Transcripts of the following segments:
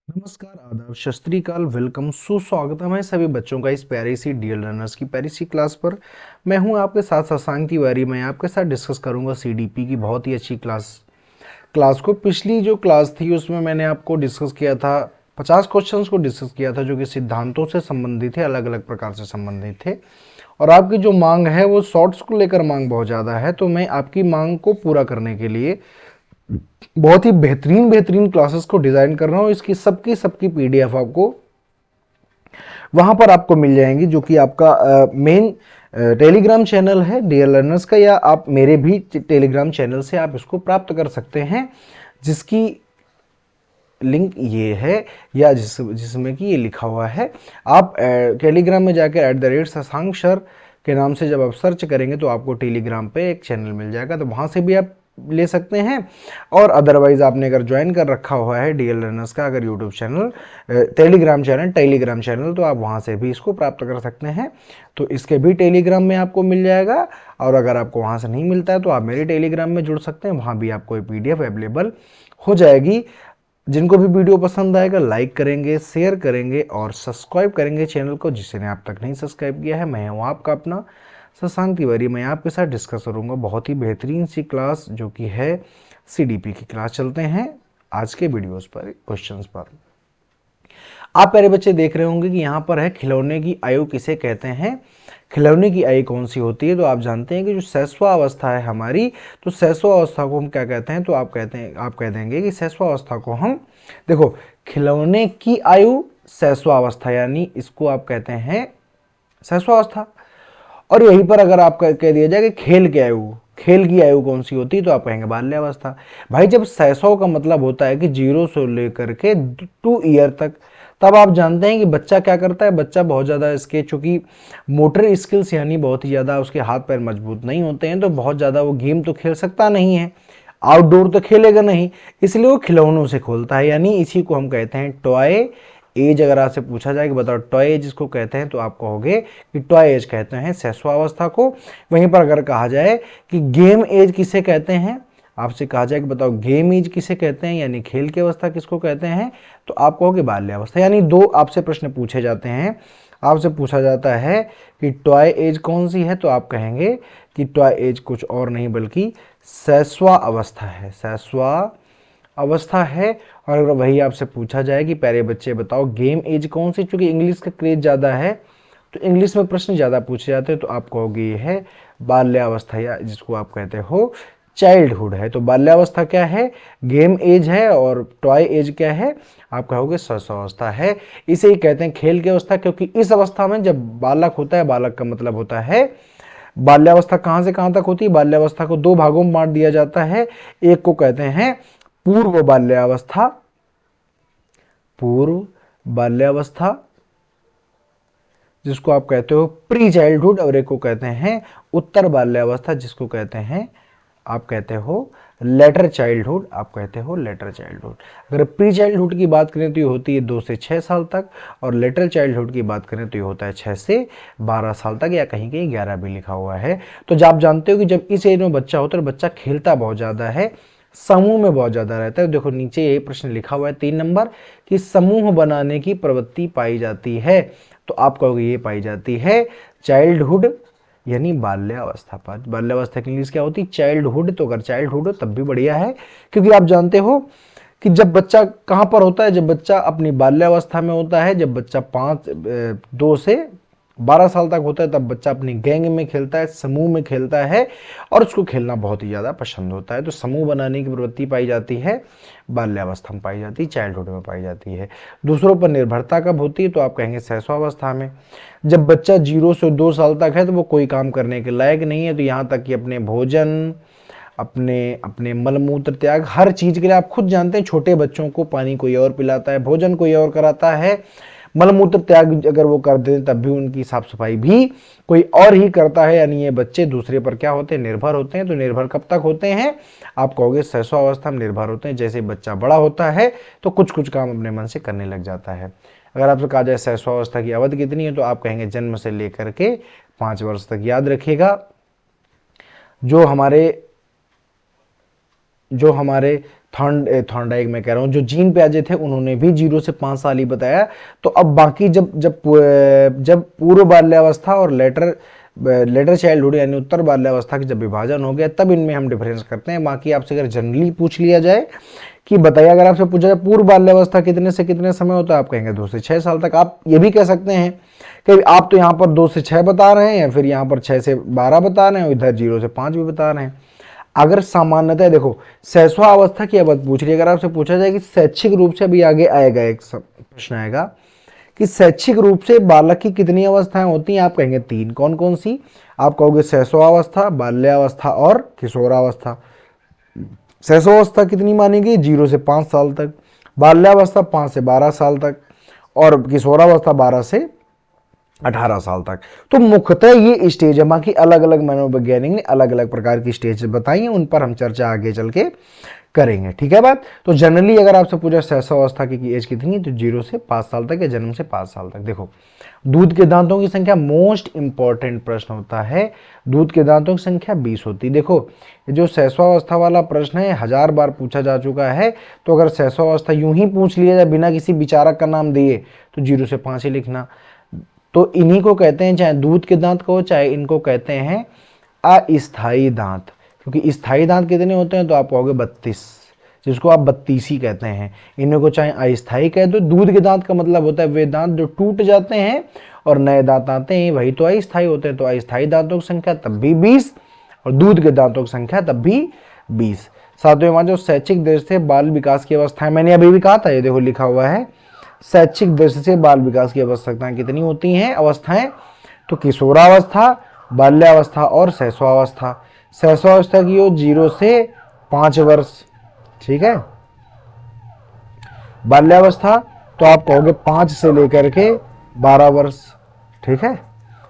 नमस्कार, आदाब, सत श्री अकाल, वेलकम, सुस्वागतम है सभी बच्चों का इस प्यारी सी डीएल रनर्स की प्यारी सी क्लास पर। मैं हूं आपके साथ शशांक तिवारी। मैं आपके साथ डिस्कस करूंगा सीडीपी की बहुत ही अच्छी क्लास क्लास को। पिछली जो क्लास थी उसमें मैंने आपको डिस्कस किया था, 50 क्वेश्चंस को डिस्कस किया था जो कि सिद्धांतों से संबंधित थे, अलग अलग प्रकार से संबंधित थे। और आपकी जो मांग है वो शॉर्ट्स को लेकर मांग बहुत ज़्यादा है, तो मैं आपकी मांग को पूरा करने के लिए बहुत ही बेहतरीन बेहतरीन क्लासेस को डिज़ाइन कर रहा हूँ। इसकी सबकी सबकी पीडीएफ आपको वहां पर आपको मिल जाएंगी, जो कि आपका मेन टेलीग्राम चैनल है डीएल लर्नर्स का, या आप मेरे भी टेलीग्राम चैनल से आप इसको प्राप्त कर सकते हैं, जिसकी लिंक ये है, या जिसमें कि ये लिखा हुआ है। आप टेलीग्राम में जाकर @शशांक सर के नाम से जब आप सर्च करेंगे तो आपको टेलीग्राम पे एक चैनल मिल जाएगा, तो वहाँ से भी आप ले सकते हैं। और अदरवाइज आपने अगर ज्वाइन कर रखा हुआ है डीएल लर्नर्स का अगर यूट्यूब चैनल, टेलीग्राम चैनल, तो आप वहाँ से भी इसको प्राप्त कर सकते हैं। तो इसके भी टेलीग्राम में आपको मिल जाएगा। और अगर आपको वहाँ से नहीं मिलता है तो आप मेरे टेलीग्राम में जुड़ सकते हैं, वहाँ भी आपको ये पीडीएफ अवेलेबल हो जाएगी। जिनको भी वीडियो पसंद आएगा लाइक करेंगे, शेयर करेंगे और सब्सक्राइब करेंगे चैनल को, जिसने आप तक नहीं सब्सक्राइब किया है। मैं हूँ आपका अपना शशांक तिवारी। मैं आपके साथ डिस्कस करूँगा बहुत ही बेहतरीन सी क्लास, जो कि है सीडीपी की क्लास। चलते हैं आज के वीडियोस पर, क्वेश्चंस पर। आप प्यारे बच्चे देख रहे होंगे कि यहाँ पर है खिलौने की आयु किसे कहते हैं। खिलौने की आयु कौन सी होती है? तो आप जानते हैं कि जो शैशवावस्था है हमारी, तो शैशवावस्था को हम क्या कहते हैं? तो आप कह देंगे कि शैशवावस्था को हम, देखो, खिलौने की आयु शैशवावस्था, यानी इसको आप कहते हैं शैशवावस्था। और यहीं पर अगर आप कह दिया जाए कि खेल की आयु कौन सी होती है, तो आप कहेंगे बाल्यावस्था। भाई जब शैशव का मतलब होता है कि 0 से लेकर के 2 ईयर तक, तब आप जानते हैं कि बच्चा क्या करता है। बच्चा बहुत ज़्यादा इसके, चूंकि मोटर स्किल्स यानी बहुत ही ज़्यादा उसके हाथ पैर मजबूत नहीं होते हैं, तो बहुत ज़्यादा वो गेम तो खेल सकता नहीं है, आउटडोर तो खेलेगा नहीं, इसलिए वो खिलौनों से खोलता है। यानी इसी को हम कहते हैं टॉय एज। अगर आपसे पूछा जाए कि बताओ टॉय एज इसको कहते हैं, तो आप कहोगे कि टॉय एज कहते हैं शैशवावस्था को। वहीं पर अगर कहा जाए कि गेम एज किसे कहते हैं, आपसे कहा जाए कि बताओ गेम एज किसे कहते हैं, यानी खेल की अवस्था किसको कहते हैं, तो आप कहोगे बाल्यावस्था। यानी दो आपसे प्रश्न पूछे जाते हैं। आपसे पूछा जाता है कि टॉय एज कौन सी है, तो आप कहेंगे कि टॉय एज कुछ और नहीं बल्कि शैशवा अवस्था है, शैशवा अवस्था है। और अगर वही आपसे पूछा जाए कि प्यारे बच्चे बताओ गेम एज कौन सी, चूंकि इंग्लिश का क्रेज ज़्यादा है तो इंग्लिश में प्रश्न ज़्यादा पूछे जाते हैं, तो आप कहोगे ये है बाल्यावस्था, या जिसको आप कहते हो चाइल्डहुड है। तो बाल्यावस्था क्या है? गेम एज है। और टॉय एज क्या है? आप कहोगे शैशवावस्था है। इसे ही कहते हैं खेल की अवस्था, क्योंकि इस अवस्था में जब बालक होता है, बालक का मतलब होता है बाल्यावस्था कहाँ से कहाँ तक होती है। बाल्यावस्था को 2 भागों में बांट दिया जाता है। एक को कहते हैं पूर्व बाल्यावस्था, पूर्व बाल्यावस्था जिसको आप कहते हो प्री चाइल्डहुड, और एक को कहते हैं उत्तर बाल्यावस्था, जिसको कहते हैं आप कहते हो लेटर चाइल्डहुड, आप कहते हो लेटर चाइल्डहुड। अगर प्री चाइल्डहुड की बात करें तो ये होती है 2 से 6 साल तक, और लेटर चाइल्डहुड की बात करें तो ये होता है 6 से 12 साल तक, या कहीं कहीं 11 भी लिखा हुआ है। तो जब आप जानते हो कि जब इस एज में बच्चा होता है, बच्चा खेलता बहुत ज़्यादा है, समूह में बहुत ज़्यादा रहता है। देखो नीचे ये प्रश्न लिखा हुआ है 3 नंबर, कि समूह बनाने की प्रवृत्ति पाई जाती है, तो आप कहोगे ये पाई जाती है चाइल्डहुड, यानी बाल्यावस्था पर। बाल्यावस्था की इंग्लिश क्या होती है? चाइल्डहुड। तो अगर चाइल्डहुड हो तब भी बढ़िया है, क्योंकि आप जानते हो कि जब बच्चा कहाँ पर होता है, जब बच्चा अपनी बाल्यावस्था में होता है, जब बच्चा 2 से 12 साल तक होता है, तब बच्चा अपनी गैंग में खेलता है, समूह में खेलता है, और उसको खेलना बहुत ही ज़्यादा पसंद होता है। तो समूह बनाने की प्रवृत्ति पाई जाती है बाल्यावस्था में पाई जाती है, चाइल्डहुड में पाई जाती है। दूसरों पर निर्भरता कब होती है, तो आप कहेंगे शैशवावस्था में। जब बच्चा 0 से 2 साल तक है तो वो कोई काम करने के लायक नहीं है, तो यहाँ तक कि अपने भोजन, अपने अपने मलमूत्र त्याग, हर चीज़ के लिए, आप खुद जानते हैं छोटे बच्चों को पानी कोई और पिलाता है, भोजन कोई और कराता है, मलमूत्र त्याग अगर वो कर दें तब भी उनकी साफ सफाई भी कोई और ही करता है। यानी ये बच्चे दूसरे पर क्या होते हैं? निर्भर होते हैं। तो निर्भर कब तक होते हैं? आप कहोगे शैशवावस्था में निर्भर होते हैं। जैसे बच्चा बड़ा होता है तो कुछ कुछ काम अपने मन से करने लग जाता है। अगर आपसे कहा जाए शैशवावस्था की अवधि कितनी है, तो आप कहेंगे जन्म से लेकर के 5 वर्ष तक। याद रखिएगा, जो हमारे जो हमारे थॉर्नडाइक मैं कह रहा हूँ, जो जीन पियाजे थे उन्होंने भी 0 से 5 साल ही बताया। तो अब बाकी जब पूर्व बाल्यावस्था और लेटर चाइल्डहुड यानी उत्तर बाल्यावस्था की जब विभाजन हो गया तब इनमें हम डिफरेंस करते हैं। बाकी आपसे अगर जनरली पूछ लिया जाए कि बताइए, अगर आपसे पूछा जाए पूर्व बाल्यावस्था कितने से कितने समय होता है, आप कहेंगे 2 से 6 साल तक। आप ये भी कह सकते हैं कि आप तो यहाँ पर 2 से 6 बता रहे हैं या फिर यहाँ पर 6 से 12 बता रहे हैं, इधर 0 से 5 भी बता रहे हैं। अगर सामान्यतः देखो शैशवावस्था की बात पूछ रही है, अगर आपसे पूछा जाए कि शैक्षिक रूप से, अभी आगे आएगा एक प्रश्न आएगा कि शैक्षिक रूप से बालक की कितनी अवस्थाएं होती हैं, आप कहेंगे 3। कौन कौन सी? आप कहोगे शैशवावस्था, बाल्यावस्था और किशोरावस्था। शैशवावस्था कितनी मानेगी? 0 से 5 साल तक, बाल्यावस्था 5 से 12 साल तक और किशोरावस्था 12 से 18 साल तक। तो मुख्यतः ये स्टेज है। बाकी अलग अलग मनोवैज्ञानिक ने अलग अलग प्रकार की स्टेज बताई हैं, उन पर हम चर्चा आगे चल के करेंगे। ठीक है बात। तो जनरली अगर आपसे पूछा शैशवावस्था की एज कितनी है, तो 0 से 5 साल तक या जन्म से 5 साल तक। देखो दूध के दांतों की संख्या मोस्ट इंपॉर्टेंट प्रश्न होता है। दूध के दांतों की संख्या 20 होती है। देखो जो शैशवावस्था वाला प्रश्न है 1000 बार पूछा जा चुका है। तो अगर शैशवावस्था यूं ही पूछ लिया जाए बिना किसी विचारक का नाम दिए तो 0 से 5 ही लिखना। तो इन्हीं को कहते हैं, चाहे दूध के दांत को चाहे इनको कहते हैं अस्थायी दांत। क्योंकि स्थायी दांत कितने होते हैं, तो आप कहोगे 32, जिसको आप 32 ही कहते हैं। इन्हीं को चाहे अस्थायी कह दो। दूध के दांत का मतलब होता है वे दांत जो टूट जाते हैं और नए दांत आते हैं, वही तो अस्थायी होते हैं। तो अस्थायी दांतों की संख्या तब भी 20 और दूध के दांतों की संख्या तब भी 20। सातवें मान जो शैक्षिक दृष्टि से बाल विकास की अवस्थाएं, मैंने अभी भी कहा था, ये देखो लिखा हुआ है, शैक्षिक दृष्टि से बाल विकास की आवश्यकताएं कितनी होती हैं अवस्थाएं, तो किशोरावस्था, बाल्यावस्था और शैशवावस्था। शैशवावस्था की हो 0 से 5 वर्ष, ठीक है। बाल्यावस्था तो आप कहोगे 5 से लेकर के 12 वर्ष, ठीक है।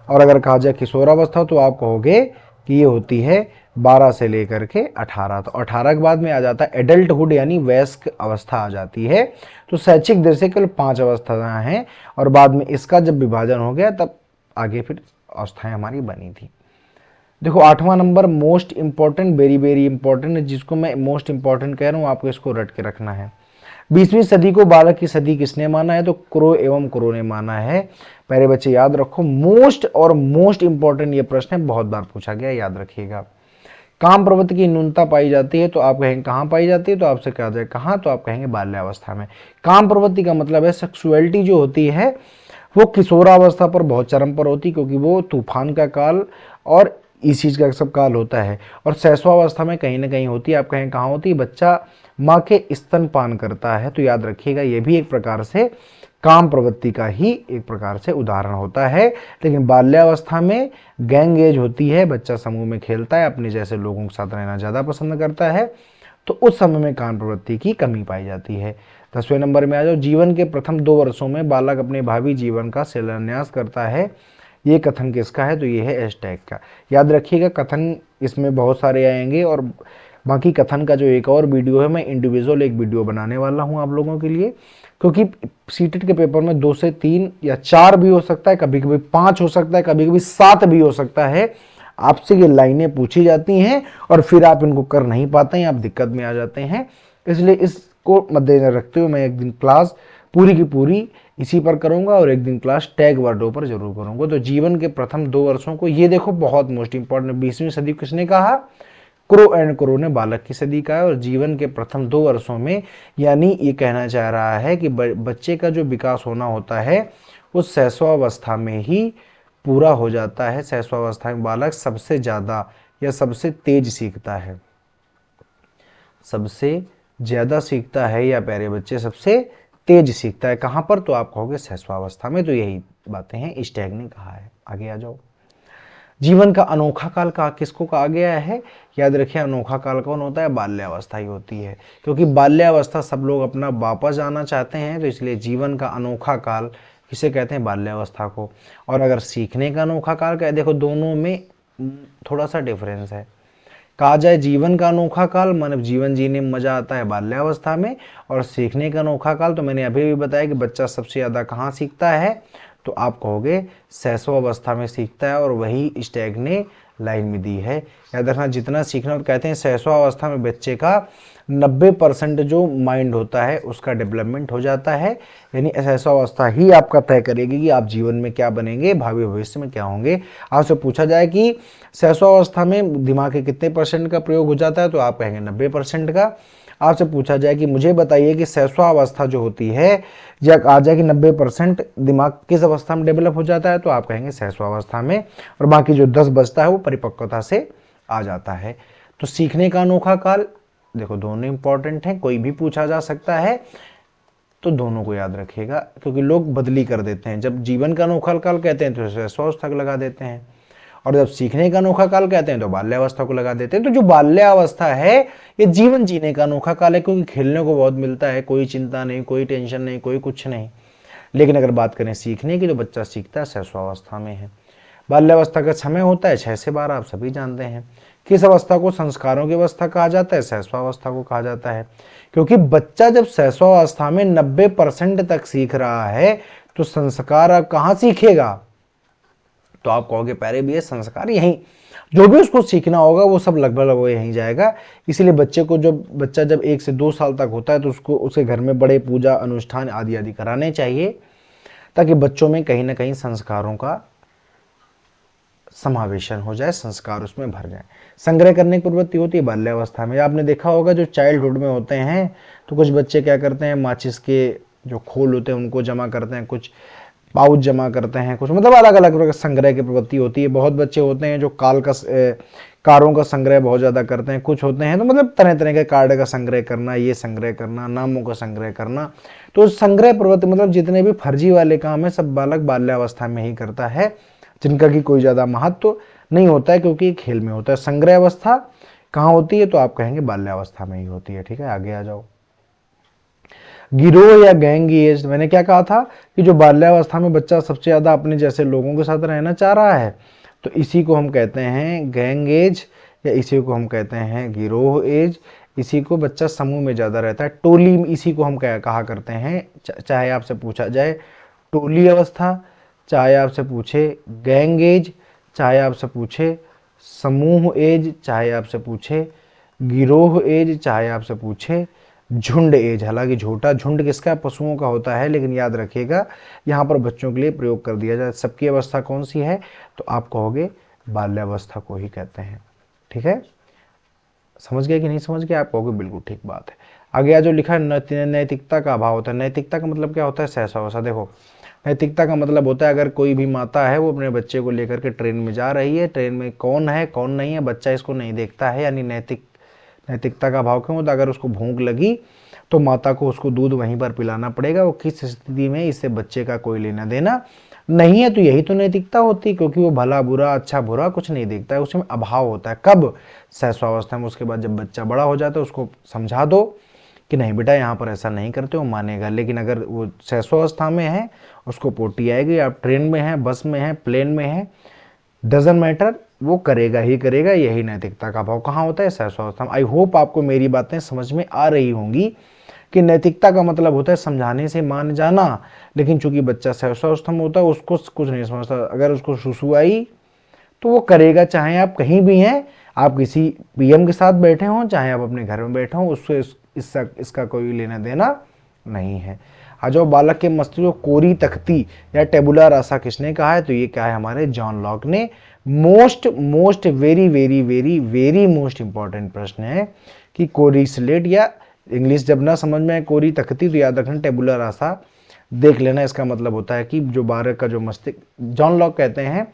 और अगर कहा जाए किशोरावस्था तो आप कहोगे कि ये होती है 12 से लेकर के 18। तो 18 के बाद में आ जाता है एडल्टहुड यानी वयस्क अवस्था आ जाती है। तो शैक्षिक दृष्टि से केवल 5 अवस्थाएं हैं और बाद में इसका जब विभाजन हो गया तब आगे फिर अवस्थाएं हमारी बनी थी। देखो 8वां number most important, very very important है, जिसको मैं मोस्ट इंपॉर्टेंट कह रहा हूँ, आपको इसको रट के रखना है। 20वीं सदी को बालक की सदी किसने माना है, तो क्रो एवं क्रो ने माना है। पहले बच्चे याद रखो, मोस्ट और मोस्ट इंपॉर्टेंट ये प्रश्न है, बहुत बार पूछा गया, याद रखिएगा। काम प्रवृत्ति की न्यूनता पाई जाती है, तो आप कहेंगे कहाँ पाई जाती है, तो आपसे कहा जाए कहाँ, तो आप कहेंगे बाल्यावस्था में। काम प्रवृत्ति का मतलब है सेक्सुअलिटी जो होती है वो किशोरावस्था पर बहुत चरम पर होती, क्योंकि वो तूफान का काल और इस चीज का सब काल होता है। और शैशवावस्था में कहीं ना कहीं होती है, आप कहें कहाँ होती है, बच्चा माँ के स्तनपान करता है। तो याद रखिएगा ये भी एक प्रकार से काम प्रवृत्ति का ही एक प्रकार से उदाहरण होता है। लेकिन बाल्यावस्था में गैंग एज होती है, बच्चा समूह में खेलता है, अपने जैसे लोगों के साथ रहना ज़्यादा पसंद करता है, तो उस समय में काम प्रवृत्ति की कमी पाई जाती है। 10वें नंबर में आ जाओ, जीवन के प्रथम 2 वर्षों में बालक अपने भावी जीवन का शिलान्यास करता है। ये कथन किसका है, तो ये है एस्टैग का। याद रखिएगा कथन इसमें बहुत सारे आएंगे और बाकी कथन का जो एक और वीडियो है मैं इंडिविजुअल एक वीडियो बनाने वाला हूं आप लोगों के लिए, क्योंकि सीटेट के पेपर में 2 से 3 या 4 भी हो सकता है, कभी कभी 5 हो सकता है, कभी कभी 7 भी हो सकता है। आपसे ये लाइनें पूछी जाती हैं और फिर आप इनको कर नहीं पाते हैं, आप दिक्कत में आ जाते हैं। इसलिए इसको मद्देनजर रखते हुए मैं एक दिन क्लास पूरी की पूरी इसी पर करूंगा और एक दिन क्लास टैग वर्डों पर जरूर करूंगा। तो जीवन के प्रथम 2 वर्षों को, ये देखो बहुत मोस्ट इंपॉर्टेंट, 20वीं सदी किसने कहा, क्रो एंड क्रो ने बालक की सदी का है। और जीवन के प्रथम 2 वर्षों में, यानी ये कहना चाह रहा है कि बच्चे का जो विकास होना होता है वो शैशवावस्था में ही पूरा हो जाता है। शैशवावस्था में बालक सबसे ज्यादा या सबसे तेज सीखता है, सबसे ज्यादा सीखता है, या प्यारे बच्चे सबसे तेज सीखता है। कहां पर, तो आप कहोगे शैशवावस्था में। तो यही बातें हैं स्टैग ने कहा है। आगे आ जाओ, जीवन का अनोखा काल का किसको कहा गया है, याद रखिए अनोखा काल कौन होता है, बाल्यावस्था ही होती है। क्योंकि बाल्यावस्था सब लोग अपना वापस आना चाहते हैं, तो इसलिए जीवन का अनोखा काल किसे कहते हैं, बाल्यावस्था को। और अगर सीखने का अनोखा काल क्या है, देखो दोनों में थोड़ा सा डिफरेंस है। कहा जाए जीवन का अनोखा काल मतलब जीवन जीने में मजा आता है बाल्यावस्था में, और सीखने का अनोखा काल तो मैंने अभी भी बताया कि बच्चा सबसे ज्यादा कहाँ सीखता है, तो आप कहोगे शैशवावस्था में सीखता है। और वही स्टैग ने लाइन में दी है। याद रखना, जितना सीखना, और कहते हैं शैशवावस्था में बच्चे का 90% जो माइंड होता है उसका डेवलपमेंट हो जाता है। यानी शैशवावस्था ही आपका तय करेगी कि आप जीवन में क्या बनेंगे, भावी भविष्य में क्या होंगे। आपसे पूछा जाए कि शैशवावस्था में दिमाग के कितने % का प्रयोग हो जाता है, तो आप कहेंगे 90% का। आपसे पूछा जाए कि मुझे बताइए कि शैशवावस्था जो होती है, या आ जाए कि 90% दिमाग किस अवस्था में डेवलप हो जाता है, तो आप कहेंगे शैशवावस्था में, और बाकी जो 10 बचता है वो परिपक्वता से आ जाता है। तो सीखने का अनोखा काल, देखो दोनों इंपॉर्टेंट हैं, कोई भी पूछा जा सकता है, तो दोनों को याद रखिएगा, क्योंकि लोग बदली कर देते हैं। जब जीवन का अनोखा काल कहते हैं तो शैशवावस्था को लगा देते हैं, और जब सीखने का अनोखा काल कहते हैं तो बाल्यावस्था को लगा देते हैं। तो जो बाल्यावस्था है ये जीवन जीने का अनोखा काल है, क्योंकि खेलने को बहुत मिलता है, कोई चिंता नहीं, कोई टेंशन नहीं, कोई कुछ नहीं। लेकिन अगर बात करें सीखने की, तो बच्चा सीखता है शैशवावस्था में है। बाल्यावस्था का समय होता है 6 से 12, आप सभी जानते हैं। किस अवस्था को संस्कारों की अवस्था कहा जाता है? शैशवावस्था को कहा जाता है, क्योंकि बच्चा जब शैशवावस्था में 90% तक सीख रहा है, तो संस्कार अब कहाँ सीखेगा? तो आप कहोगे प्यारे भैया संस्कार यहीं, जो भी उसको सीखना होगा वो सब लगभग वो यहीं जाएगा। इसीलिए बच्चे को, जब बच्चा जब 1 से 2 साल तक होता है, तो उसको उसके घर में बड़े पूजा अनुष्ठान आदि आदि कराने चाहिए, ताकि बच्चों में कहीं ना कहीं संस्कारों का समावेशन हो जाए, संस्कार उसमें भर जाए। संग्रह करने की प्रवृत्ति होती है बाल्यावस्था में। आपने देखा होगा जो चाइल्डहुड में होते हैं, तो कुछ बच्चे क्या करते हैं, माचिस के जो खोल होते हैं उनको जमा करते हैं, कुछ पाउच जमा करते हैं, कुछ मतलब अलग अलग संग्रह की प्रवृत्ति होती है। बहुत बच्चे होते हैं जो कारों का संग्रह बहुत ज़्यादा करते हैं। कुछ होते हैं तो मतलब तरह तरह के कार्ड का संग्रह करना, ये संग्रह करना, नामों का संग्रह करना। तो संग्रह प्रवृत्ति मतलब जितने भी फर्जी वाले काम है सब बालक बाल्यावस्था में ही करता है, जिनका कि कोई ज़्यादा महत्व नहीं होता है, क्योंकि खेल में होता है। संग्रह अवस्था कहाँ होती है? तो आप कहेंगे बाल्यावस्था में ही होती है। ठीक है, आगे आ जाओ। गिरोह या गैंग एज, मैंने क्या कहा था कि जो बाल्यावस्था में बच्चा सबसे ज़्यादा अपने जैसे लोगों के साथ रहना चाह रहा है, तो इसी को हम कहते हैं गैंग एज, या इसी को हम कहते हैं गिरोह एज। इसी को बच्चा समूह में ज़्यादा रहता है, टोली, इसी को हम कहा करते हैं। चाहे आपसे पूछा जाए टोली अवस्था, चाहे आपसे पूछे गैंग एज, चाहे आपसे पूछे समूह एज, चाहे आपसे पूछे गिरोह एज, चाहे आपसे पूछे झुंड एज। हालांकि झूठा झुंड किसका? पशुओं का होता है, लेकिन याद रखिएगा यहाँ पर बच्चों के लिए प्रयोग कर दिया जाए। सबकी अवस्था कौन सी है? तो आप कहोगे बाल्यावस्था को ही कहते हैं। ठीक है, समझ गए कि नहीं समझ गए? आप कहोगे बिल्कुल ठीक बात है। आगे आज जो लिखा है नैतिकता का अभाव होता है। नैतिकता का मतलब क्या होता है? शैशवावस्था। देखो, नैतिकता का मतलब होता है अगर कोई भी माता है वो अपने बच्चे को लेकर के ट्रेन में जा रही है, ट्रेन में कौन है कौन नहीं है बच्चा इसको नहीं देखता है, यानी नैतिकता का अभाव क्यों होता है? अगर उसको भूख लगी तो माता को उसको दूध वहीं पर पिलाना पड़ेगा, वो किस स्थिति में, इससे बच्चे का कोई लेना देना नहीं है। तो यही तो नैतिकता होती है, क्योंकि वो भला बुरा अच्छा बुरा कुछ नहीं देखता है, उसमें अभाव होता है। कब? शैशवावस्था में। उसके बाद जब बच्चा बड़ा हो जाता है उसको समझा दो कि नहीं बेटा यहाँ पर ऐसा नहीं करते, वो मानेगा। लेकिन अगर वो शैशवावस्था में है, उसको पोटी आएगी, आप ट्रेन में हैं, बस में हैं, प्लेन में हैं, डजंट मैटर, वो करेगा ही करेगा। यही नैतिकता का अभाव कहाँ होता है? शैशवावस्था में। आई होप आपको मेरी बातें समझ में आ रही होंगी कि नैतिकता का मतलब होता है समझाने से मान जाना, लेकिन चूंकि बच्चा शैशवावस्था में होता है उसको कुछ नहीं समझता। अगर उसको सुसु आई तो वो करेगा, चाहे आप कहीं भी हैं, आप किसी पीएम के साथ बैठे हों, चाहे आप अपने घर में बैठे हों, उससे इसका कोई लेना देना नहीं है। आ जाओ, बालक के मस्तिष्क को कोरी तख्ती या टेबुला रासा किसने कहा है? तो ये क्या है? हमारे जॉन लॉक ने। Most very very very very most important प्रश्न है कि कोरी स्लेट, या इंग्लिश जब ना समझ में आए कोरी तख्ती, तो याद रखना टेबुला रासा देख लेना। इसका मतलब होता है कि जो बालक का जो मस्तिष्क, जॉन लॉक कहते हैं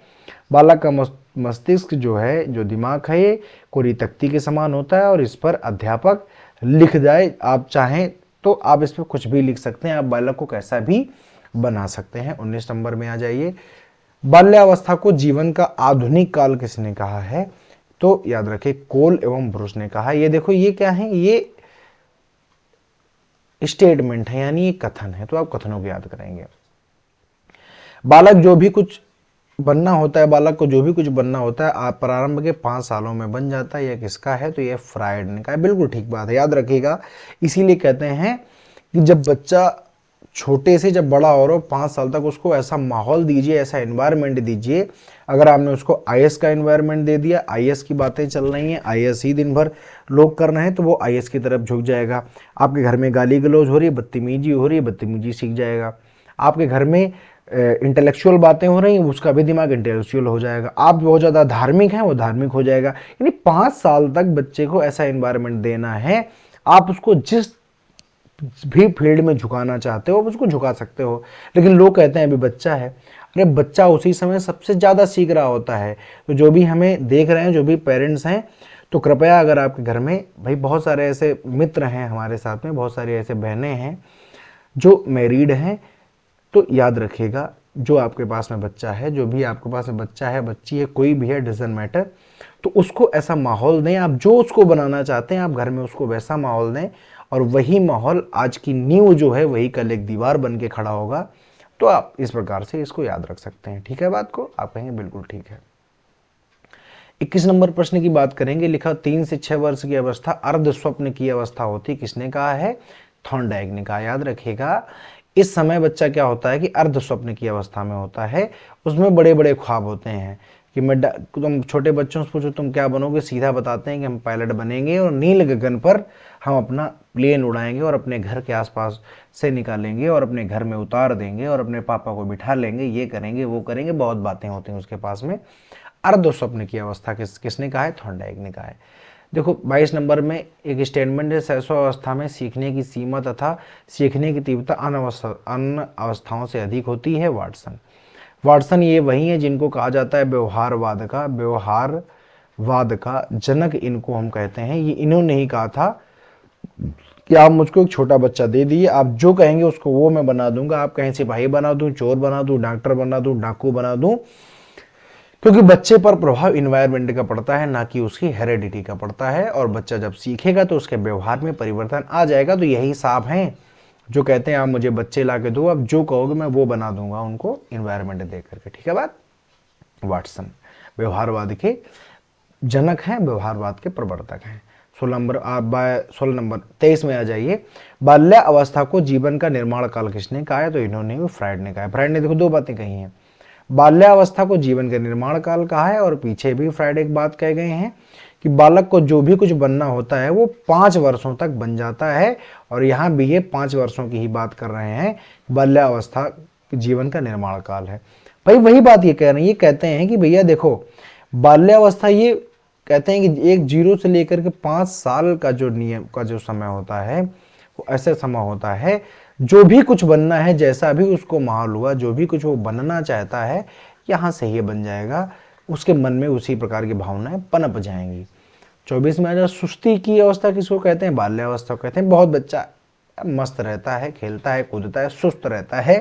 बालक का मस्तिष्क जो है, जो दिमाग है, ये कोरी तख्ती के समान होता है, और इस पर अध्यापक लिख जाए, आप चाहें तो आप इस पर कुछ भी लिख सकते हैं, आप बालक को कैसा भी बना सकते हैं। 19 नंबर में आ जाइए। बाल्यावस्था को जीवन का आधुनिक काल किसने कहा है? तो याद रखें कोल एवं ब्रुस ने कहा। ये देखो, ये क्या है? ये स्टेटमेंट है, यानी ये कथन है, तो आप कथनों को याद करेंगे। बालक जो भी कुछ बनना होता है, बालक को जो भी कुछ बनना होता है आप प्रारंभ के 5 सालों में बन जाता है। यह किसका है? तो यह फ्रायड ने कहा। बिल्कुल ठीक बात है, याद रखिएगा। इसीलिए कहते हैं कि जब बच्चा छोटे से जब बड़ा हो रहा हो 5 साल तक उसको ऐसा माहौल दीजिए, ऐसा एनवायरनमेंट दीजिए। अगर आपने उसको आईएएस का एनवायरनमेंट दे दिया, आईएएस की बातें चल रही हैं, आईएएस ही दिन भर लोग कर रहे हैं, तो वो आईएएस की तरफ झुक जाएगा। आपके घर में गाली गलौज हो रही है, बदतमीजी हो रही है, बदतमीजी सीख जाएगा। आपके घर में इंटेलेक्चुअल बातें हो रही हैं, उसका भी दिमाग इंटेलेक्चुअल हो जाएगा। आप बहुत ज़्यादा धार्मिक हैं, वो धार्मिक हो जाएगा। यानी 5 साल तक बच्चे को ऐसा एनवायरनमेंट देना है। आप उसको जिस भी फील्ड में झुकाना चाहते हो आप उसको झुका सकते हो। लेकिन लोग कहते हैं अभी बच्चा है। अरे बच्चा उसी समय सबसे ज़्यादा सीख रहा होता है। तो जो भी हमें देख रहे हैं, जो भी पेरेंट्स हैं, तो कृपया अगर आपके घर में भाई बहुत सारे ऐसे मित्र हैं, हमारे साथ में बहुत सारी ऐसे बहनें हैं जो मैरिड हैं, तो याद रखिएगा जो आपके पास में बच्चा है, जो भी आपके पास में बच्चा है, बच्ची है, कोई भी है, डजंट मैटर, तो उसको ऐसा माहौल दें। आप जो उसको बनाना चाहते हैं आप घर में उसको वैसा माहौल दें, और वही माहौल आज की नींव जो है वही कल एक दीवार बन के खड़ा होगा। तो आप इस प्रकार से इसको याद रख सकते हैं। ठीक है, बात को आप कहेंगे बिल्कुल ठीक है। 21 नंबर प्रश्न की बात करेंगे। लिखा 3 से 6 वर्ष की अवस्था अर्ध स्वप्न की अवस्था होती। किसने कहा है? थॉर्नडाइक ने कहा। याद रखिएगा इस समय बच्चा क्या होता है कि अर्ध स्वप्न की अवस्था में होता है। उसमें बड़े बड़े ख्वाब होते हैं कि तुम छोटे बच्चों से पूछो तुम क्या बनोगे, सीधा बताते हैं कि हम पायलट बनेंगे और नील गगन पर हम अपना प्लेन उड़ाएंगे और अपने घर के आसपास से निकालेंगे और अपने घर में उतार देंगे और अपने पापा को बिठा लेंगे, ये करेंगे वो करेंगे, बहुत बातें होती हैं उसके पास में। अर्ध स्वप्न की अवस्था किसने कहा है? थॉर्नडाइक ने कहा है। देखो 22 नंबर में एक स्टेटमेंट है, शैशवावस्था में सीखने की सीमा तथा सीखने की तीव्रता अन्य अवस्थाओं से अधिक होती है। वाटसन ये वही है जिनको कहा जाता है व्यवहारवाद का जनक, इनको हम कहते हैं। ये इन्होंने ही कहा था कि आप मुझको एक छोटा बच्चा दे दिए, आप जो कहेंगे उसको वो मैं बना दूंगा। आप कहें सिपाही बना दूं, चोर बना दूं, डॉक्टर बना दूं, डाकू बना दूं, क्योंकि बच्चे पर प्रभाव इन्वायरमेंट का पड़ता है, ना कि उसकी हेरेडिटी का पड़ता है। और बच्चा जब सीखेगा तो उसके व्यवहार में परिवर्तन आ जाएगा। तो यही साहब हैं जो कहते हैं आप मुझे बच्चे ला के दो, आप जो कहोगे मैं वो बना दूंगा उनको इन्वायरमेंट दे करके। ठीक है बात। वाटसन व्यवहारवाद के जनक हैं, व्यवहारवाद के प्रवर्तक हैं। 16 नंबर 23 में आ जाइए। बाल्या अवस्था को जीवन का निर्माण काल किसने कहा है? तो इन्होंने भी फ्राइड ने कहा है। फ्राइड ने देखो 2 बातें कही हैं, बाल्यावस्था को जीवन का निर्माण काल कहा है और पीछे भी फ्राइड एक बात कह गए हैं कि बालक को जो भी कुछ बनना होता है वो 5 वर्षों तक बन जाता है। और यहाँ भी ये 5 वर्षों की ही बात कर रहे हैं। बाल्यावस्था जीवन का निर्माण काल है। भाई वही बात ये कह रहे हैं, ये कहते हैं कि भैया देखो बाल्यावस्था, ये कहते हैं कि एक 0 से लेकर के 5 साल का जो नियम का जो समय होता है वो ऐसा समय होता है जो भी कुछ बनना है, जैसा भी उसको माहौल हुआ, जो भी कुछ वो बनना चाहता है यहाँ से ही बन जाएगा। उसके मन में उसी प्रकार की भावनाएं पनप जाएंगी। 24 में आ जाए। सुस्ती की अवस्था किसको कहते हैं? बाल्यावस्था कहते हैं। बहुत बच्चा मस्त रहता है, खेलता है, कूदता है, सुस्त रहता है,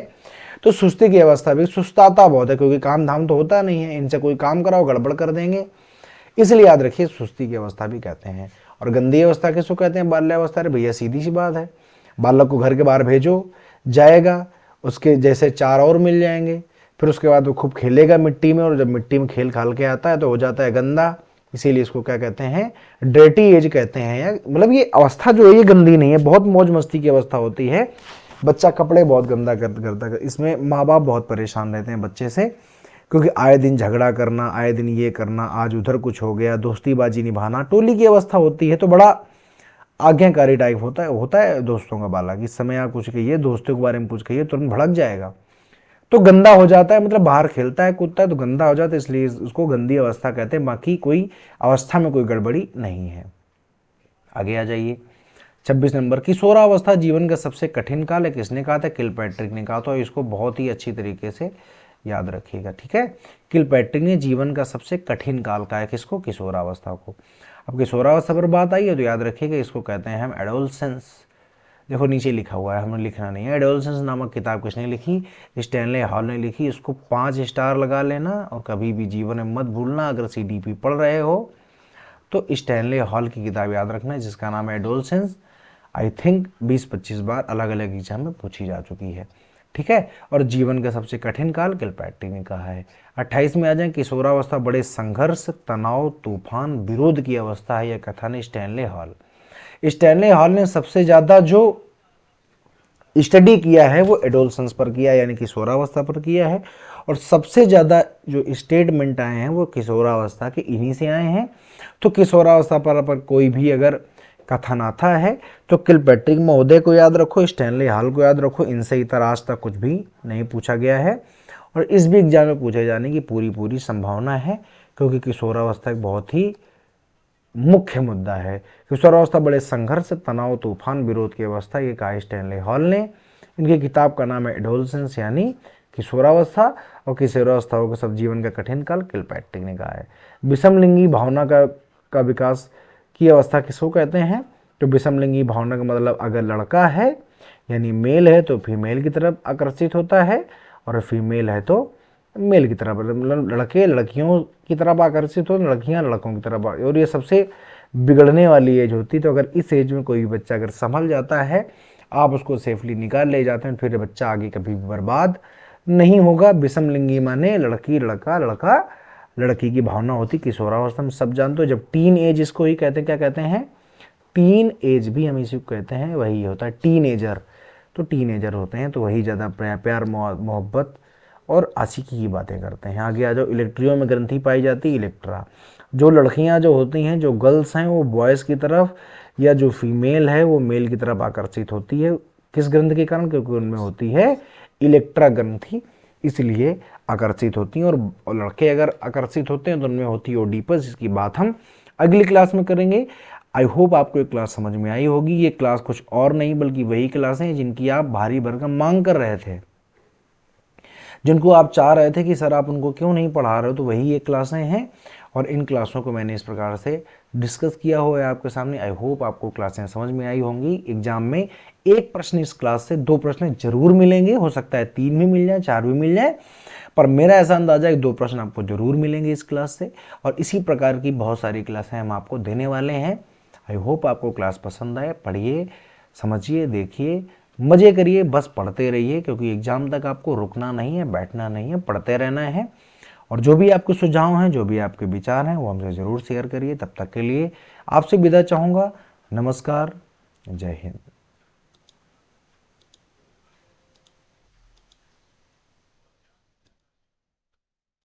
तो सुस्ती की अवस्था भी सुस्ताता बहुत है, क्योंकि काम धाम तो होता नहीं है, इनसे कोई काम कराओ गड़बड़ कर देंगे, इसलिए याद रखिए सुस्ती की अवस्था भी कहते हैं। और गंदी अवस्था किसको कहते हैं? बाल्यावस्था। अरे भैया सीधी सी बात है, बालक को घर के बाहर भेजो, जाएगा, उसके जैसे 4 और मिल जाएंगे, फिर उसके बाद वो खूब खेलेगा मिट्टी में, और जब मिट्टी में खेल खाल के आता है तो हो जाता है गंदा। इसीलिए इसको क्या कहते हैं? डर्टी एज कहते हैं। या मतलब ये अवस्था जो है ये गंदी नहीं है, बहुत मौज मस्ती की अवस्था होती है। बच्चा कपड़े बहुत गंदा करता, इसमें माँ बाप बहुत परेशान रहते हैं बच्चे से, क्योंकि आए दिन झगड़ा करना, आए दिन ये करना, आज उधर कुछ हो गया, दोस्तीबाजी निभाना, टोली की अवस्था होती है, तो बड़ा आज्ञाकारी टाइप होता है दोस्तों का बालक। इस समय आप कुछ कहिए, दोस्तों के बारे में कुछ कहिए, तुरंत भड़क जाएगा, तो गंदा हो जाता है। मतलब बाहर खेलता है कूदता है तो गंदा हो जाता है, इसलिए उसको गंदी अवस्था कहते हैं। बाकी कोई अवस्था में कोई गड़बड़ी नहीं है। आगे आ जाइए। 26 नंबर। किशोरावस्था जीवन का सबसे कठिन काल है। किसने कहा था? किलपैट्रिक ने कहा था। इसको बहुत ही अच्छी तरीके से याद रखिएगा। ठीक है, किलपैट्रिक ने जीवन का सबसे कठिन काल कहा है किसको? किशोरावस्था को। अब किशोरावस्था पर बात आई है तो याद रखिएगा इसको कहते हैं हम एडोलसेंस। देखो नीचे लिखा हुआ है, हमें लिखना नहीं है। एडोलसेंस नामक किताब किसने लिखी? स्टैनले हॉल ने लिखी। इसको 5 स्टार लगा लेना और कभी भी जीवन में मत भूलना। अगर सीडीपी पढ़ रहे हो तो स्टैनले हॉल की किताब याद रखना जिसका नाम है एडोलसेंस। आई थिंक 20-25 बार अलग अलग एग्जाम में पूछी जा चुकी है। ठीक है, और जीवन का सबसे कठिन काल किलपैट्रिक ने कहा है। 28 में आ जाए। किशोरावस्था बड़े संघर्ष, तनाव, तूफान, विरोध की अवस्था है। यह कथन स्टैनले हॉल ने सबसे ज्यादा जो स्टडी किया है वो एडोलसेंस पर किया है, यानी किशोरावस्था पर किया है। और सबसे ज़्यादा जो स्टेटमेंट आए हैं वो किशोरावस्था के इन्हीं से आए हैं। तो किशोरावस्था पर कोई भी अगर कथन आता है तो किलपैट्रिक महोदय को याद रखो, स्टैनली हॉल को याद रखो, इनसे इतर आज तक कुछ भी नहीं पूछा गया है और इस भी एग्जाम में पूछे जाने की पूरी संभावना है, क्योंकि किशोरावस्था एक बहुत ही मुख्य मुद्दा है। किशोरावस्था बड़े संघर्ष, तनाव, तूफान, विरोध की अवस्था, ये कहा स्टैनली हॉल ने। इनकी किताब का नाम है एडोलसेंस यानी किशोरावस्था, और किशोरावस्था के सब जीवन का कठिन काल किलपैट्रिक ने कहा है। विषमलिंगी भावना का विकास की अवस्था किसको कहते हैं? तो विषमलिंगी भावना का मतलब अगर लड़का है यानी मेल है तो फीमेल की तरफ आकर्षित होता है, और फीमेल है तो मेल की तरफ, मतलब लड़के लड़कियों की तरफ आकर्षित हो, लड़कियां लड़कों की तरफ। और ये सबसे बिगड़ने वाली एज होती है। तो अगर इस एज में कोई बच्चा अगर संभल जाता है, आप उसको सेफली निकाल ले जाते हैं, फिर बच्चा आगे कभी भी बर्बाद नहीं होगा। विषमलिंगी माने लड़की लड़का, लड़का लड़की की भावना होती किशोरावस्था में, सब जानते हो। जब टीन एज इसको ही कहते हैं, क्या कहते हैं? टीन एज भी हम इसी को कहते हैं, वही होता है टीनेजर। तो टीनेजर होते हैं तो वही ज़्यादा प्यार मोहब्बत और आशिकी की बातें करते हैं। आगे आ जाओ, इलेक्ट्रियो में ग्रंथि पाई जाती है इलेक्ट्रा। जो लड़कियां जो होती हैं, जो गर्ल्स हैं, वो बॉयज़ की तरफ, या जो फीमेल है वो मेल की तरफ आकर्षित होती है। किस ग्रंथ के कारण? क्योंकि उनमें होती है इलेक्ट्रा ग्रंथि, इसलिए आकर्षित होती हैं। और लड़के अगर आकर्षित होते हैं तो उनमें होती है ओडीपस। इसकी बात हम अगली क्लास में करेंगे। आई होप आपको ये क्लास समझ में आई होगी। ये क्लास कुछ और नहीं बल्कि वही क्लासें हैं जिनकी आप भारी भरकम मांग कर रहे थे, जिनको आप चाह रहे थे कि सर आप उनको क्यों नहीं पढ़ा रहे हो। तो वही ये क्लासें हैं और इन क्लासों को मैंने इस प्रकार से डिस्कस किया हुआ है आपके सामने। आई होप आपको क्लासें समझ में आई होंगी। एग्जाम में एक प्रश्न इस क्लास से, 2 प्रश्न जरूर मिलेंगे, हो सकता है 3 भी मिल जाए, 4 भी मिल जाए, पर मेरा ऐसा अंदाजा है कि 2 प्रश्न आपको जरूर मिलेंगे इस क्लास से। और इसी प्रकार की बहुत सारी क्लासें हम आपको देने वाले हैं। आई होप आपको क्लास पसंद आए। पढ़िए, समझिए, देखिए, मजे करिए, बस पढ़ते रहिए, क्योंकि एग्जाम तक आपको रुकना नहीं है, बैठना नहीं है, पढ़ते रहना है। और जो भी आपके सुझाव हैं, जो भी आपके विचार हैं, वो हमसे ज़रूर शेयर करिए। तब तक के लिए आपसे विदा चाहूँगा। नमस्कार, जय हिंद।